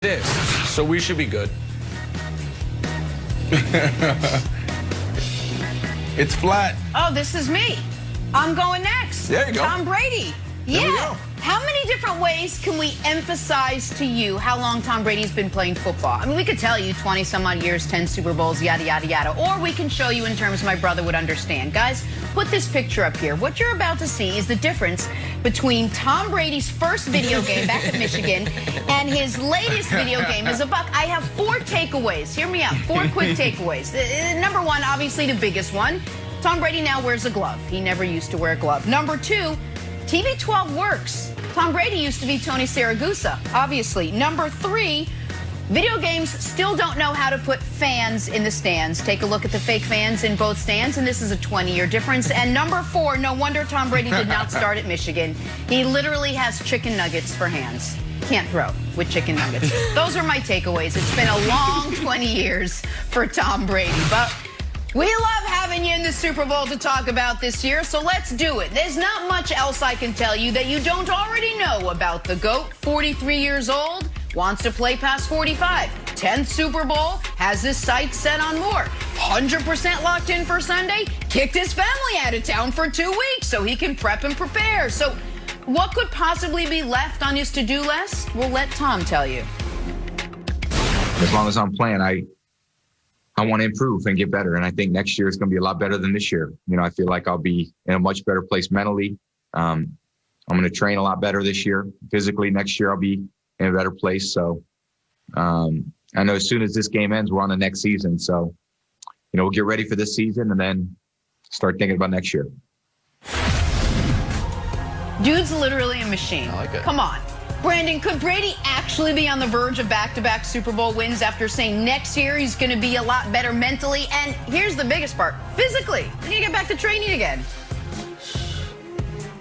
is, so we should be good. It's flat. Oh, this is me. I'm going next. There you go. Tom Brady. There we Yeah. go. How many different ways can we emphasize to you how long Tom Brady's been playing football? I mean, we could tell you 20 some odd years, 10 Super Bowls, yada, yada, yada. Or we can show you in terms my brother would understand. Guys, put this picture up here. What you're about to see is the difference between Tom Brady's first video game back at Michigan and his latest video game as a Buck. I have 4 takeaways. Hear me out. 4 quick takeaways. Number 1, obviously the biggest one. Tom Brady now wears a glove. He never used to wear a glove. Number 2, TB12 works. Tom Brady used to be Tony Saragusa, obviously. Number 3, video games still don't know how to put fans in the stands. Take a look at the fake fans in both stands, and this is a 20-year difference. And number 4, no wonder Tom Brady did not start at Michigan. He literally has chicken nuggets for hands. Can't throw with chicken nuggets. Those are my takeaways. It's been a long 20 years for Tom Brady, but we love having you in the Super Bowl to talk about this year, so let's do it. There's not much else I can tell you that you don't already know about the GOAT. 43 years old, wants to play past 45. 10th Super Bowl, has his sights set on more. 100% locked in for Sunday, kicked his family out of town for 2 weeks so he can prep and prepare. So what could possibly be left on his to-do list? We'll let Tom tell you. As long as I'm playing, I want to improve and get better. And I think next year is going to be a lot better than this year. You know, I feel like I'll be in a much better place mentally. I'm going to train a lot better this year. Physically, next year I'll be in a better place. So I know as soon as this game ends, we're on the next season. So, you know, we'll get ready for this season and then start thinking about next year. Dude's literally a machine. I like it. Come on. Brandon, could Brady actually be on the verge of back-to-back Super Bowl wins after saying next year he's going to be a lot better mentally? And here's the biggest part, physically. When you get back to training again.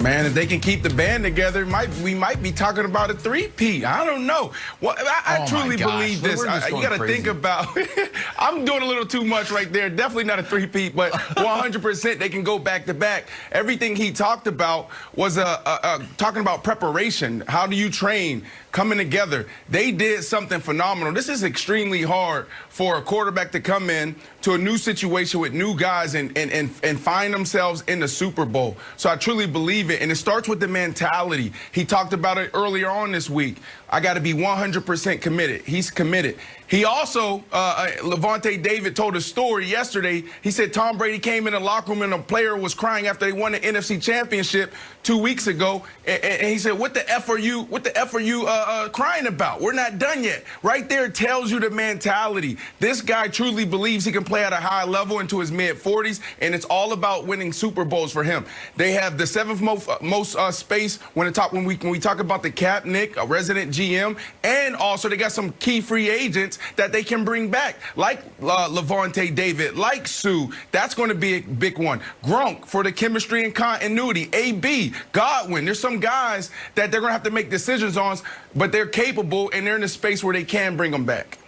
Man, if they can keep the band together, we might be talking about a 3-peat. I don't know. Well, I truly believe this. You got to think about. I'm doing a little too much right there. Definitely not a 3-peat, but 100% they can go back to back. Everything he talked about was talking about preparation. How do you train? Coming together. They did something phenomenal. This is extremely hard for a quarterback to come in to a new situation with new guys and find themselves in the Super Bowl. So I truly believe it. And it starts with the mentality. He talked about it earlier on this week. I got to be 100% committed. He's committed. He also, Levante David told a story yesterday. He said Tom Brady came in the locker room and a player was crying after they won the NFC Championship 2 weeks ago. And he said, what the F are you crying about? We're not done yet. Right there tells you the mentality. This guy truly believes he can play at a high level into his mid-40s, and it's all about winning Super Bowls for him. They have the 7th most space when we talk about the cap, Nick, a resident GM, and also they got some key free agents that they can bring back, like Levante David, like Sue. That's going to be a big one. Gronk for the chemistry and continuity. AB, Godwin. There's some guys that they're going to have to make decisions on, but they're capable and they're in a space where they can bring them back.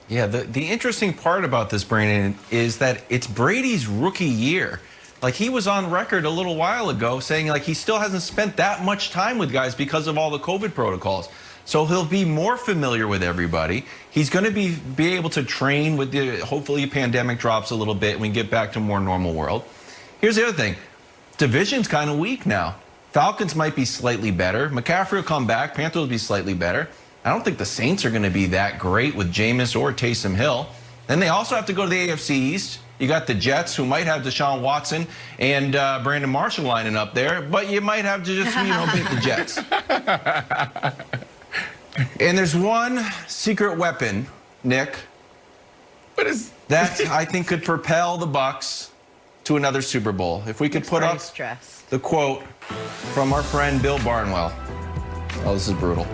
Yeah, the interesting part about this, Brandon, is that it's Brady's rookie year. Like, he was on record a little while ago saying, like, he still hasn't spent that much time with guys because of all the COVID protocols. So he'll be more familiar with everybody. He's going to be able to train with hopefully the pandemic drops a little bit and we get back to a more normal world. Here's the other thing. Division's kind of weak now. Falcons might be slightly better. McCaffrey will come back. Panthers will be slightly better. I don't think the Saints are going to be that great with Jameis or Taysom Hill. Then they also have to go to the AFC East. You got the Jets, who might have Deshaun Watson and Brandon Marshall lining up there, but you might have to just, beat the Jets. And there's one secret weapon, Nick, that I think could propel the Bucs to another Super Bowl. If we could put up the quote from our friend Bill Barnwell. Oh, this is brutal.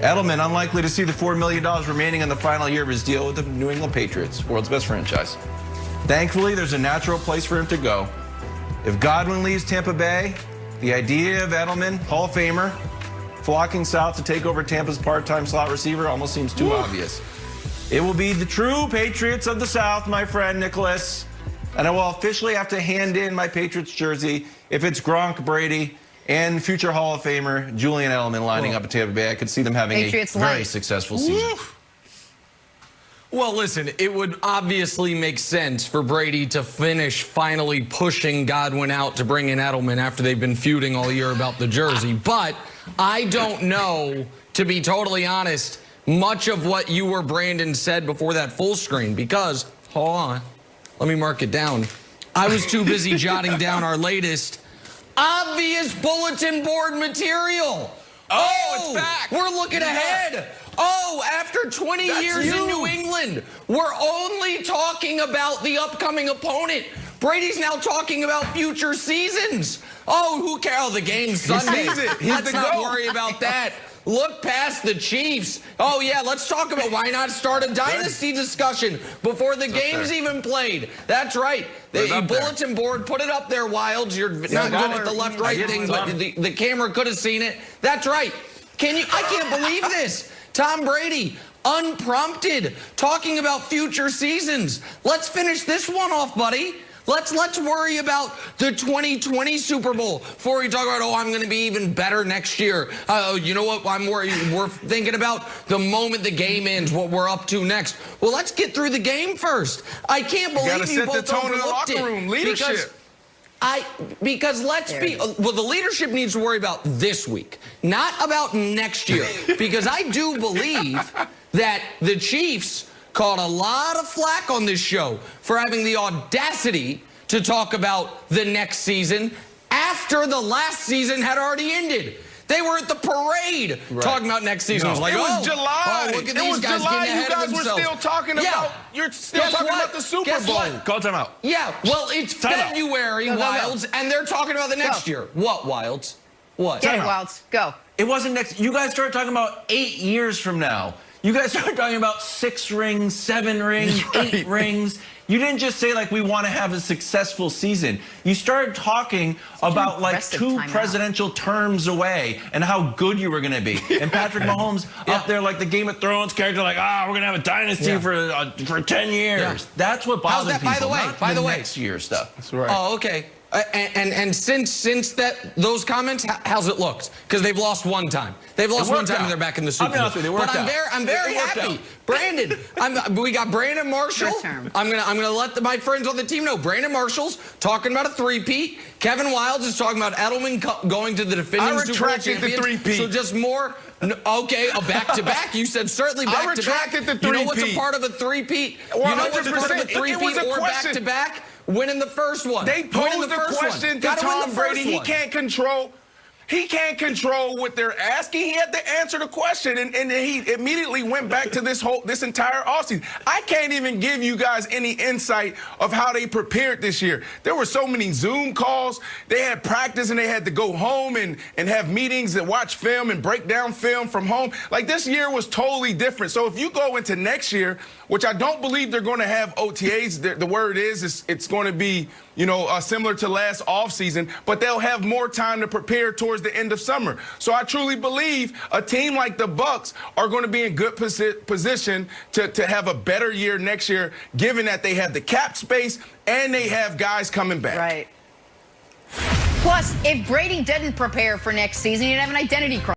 Edelman unlikely to see the $4 million remaining in the final year of his deal with the New England Patriots, world's best franchise. Thankfully, there's a natural place for him to go. If Godwin leaves Tampa Bay, the idea of Edelman, Hall of Famer, flocking south to take over Tampa's part-time slot receiver almost seems too obvious. It will be the true Patriots of the South, my friend Nicholas, and I will officially have to hand in my Patriots jersey if it's Gronk, Brady, and future Hall of Famer Julian Edelman lining up at Tampa Bay. I could see them having Patriots a very successful season. Well, listen, it would obviously make sense for Brady to finish finally pushing Godwin out to bring in Edelman after they've been feuding all year about the jersey. But I don't know, to be totally honest, much of what you or Brandon said before that full screen because, hold on, let me mark it down. I was too busy jotting down our latest obvious bulletin board material. Oh, it's back. We're looking ahead. Oh, after 20 years in New England, we're only talking about the upcoming opponent. Brady's now talking about future seasons. Oh, who cares? Oh, the game's Sunday. Let's not worry about that. Look past the Chiefs. Oh, yeah, let's talk about why not start a dynasty discussion before the game's even played. That's right. The bulletin board, put it up there, Wilds. You're not good at the left-right thing, but the camera could have seen it. That's right. I can't believe this. Tom Brady, unprompted, talking about future seasons. Let's finish this one off, buddy. Let's worry about the 2020 Super Bowl before we talk about, oh, I'm going to be even better next year. You know what I'm worried? We're thinking about the moment the game ends, what we're up to next. Well, let's get through the game first. I can't believe you both overlooked it. You got to set the tone in the locker room. Leadership. Because let's be, well, the leadership needs to worry about this week, not about next year. Because I do believe that the Chiefs caught a lot of flack on this show for having the audacity to talk about the next season after the last season had already ended. They were at the parade talking about next season. No. It was like, it was July. Oh, look at these guys getting ahead of themselves. You guys were still talking about, you're still talking about the Super Bowl. Call time out. Yeah, well, it's February, Wilds, and they're talking about the next year. What, Wilds? What? Get it, Wilds. Go. It wasn't next. You guys started talking about 8 years from now. You guys started talking about 6 rings, 7 rings, 8 rings. You didn't just say, like, we want to have a successful season. You started talking about, like, 2 presidential terms away and how good you were going to be. And Patrick Mahomes up there like the Game of Thrones character, like, we're going to have a dynasty for 10 years. Yeah. That's what bothers people, by the way, next year stuff. That's right. Oh, okay. And since those comments, how's it looked? Because they've lost one time. They've lost one time and they're back in the Super Bowl. But I'm very happy. Brandon, we got Brandon Marshall. I'm gonna let my friends on the team know. Brandon Marshall's talking about a three-peat. Kevin Wilds is talking about Edelman going to the defending Super Bowl champions. I retracted the three-peat. So just more. Okay, a back-to-back. You said certainly back-to-back. I retracted the three-peat. You know what's a part of a three-peat? You know what's a part of a three-peat or back-to-back? Winning the first one. They posed the question to Tom Brady. He can't control what they're asking. He had to answer the question, and he immediately went back to this entire offseason. I can't even give you guys any insight of how they prepared this year. There were so many Zoom calls. They had practice, and they had to go home and have meetings and watch film and break down film from home. Like, this year was totally different. So if you go into next year, which I don't believe they're going to have OTAs, the word is it's going to be, similar to last offseason, but they'll have more time to prepare towards the end of summer. So I truly believe a team like the Bucs are going to be in good position to have a better year next year, given that they have the cap space and they have guys coming back. Right. Plus, if Brady didn't prepare for next season, he'd have an identity crisis.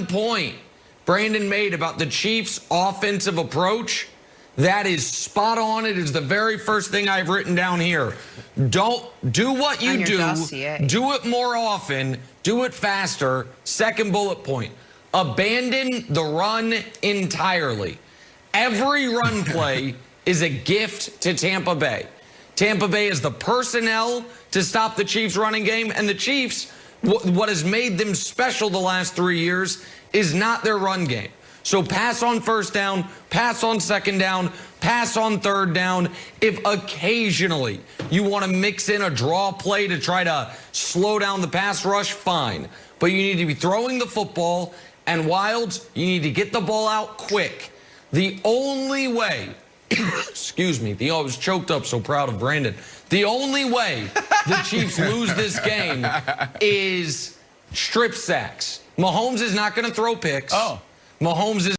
Point Brandon made about the Chiefs' offensive approach, that is spot on. It is the very first thing I've written down here. Don't do what you do. Do it more often. Do it faster. Second bullet point. Abandon the run entirely. Every run play is a gift to Tampa Bay. Tampa Bay has the personnel to stop the Chiefs' running game, and the Chiefs, what has made them special the last 3 years is not their run game. So pass on first down, pass on second down, pass on third down. If occasionally you want to mix in a draw play to try to slow down the pass rush, fine. But you need to be throwing the football, and Wilds, you need to get the ball out quick. The only way, excuse me, I was choked up, so proud of Brandon. The only way the Chiefs lose this game is strip sacks. Mahomes is not going to throw picks. Mahomes is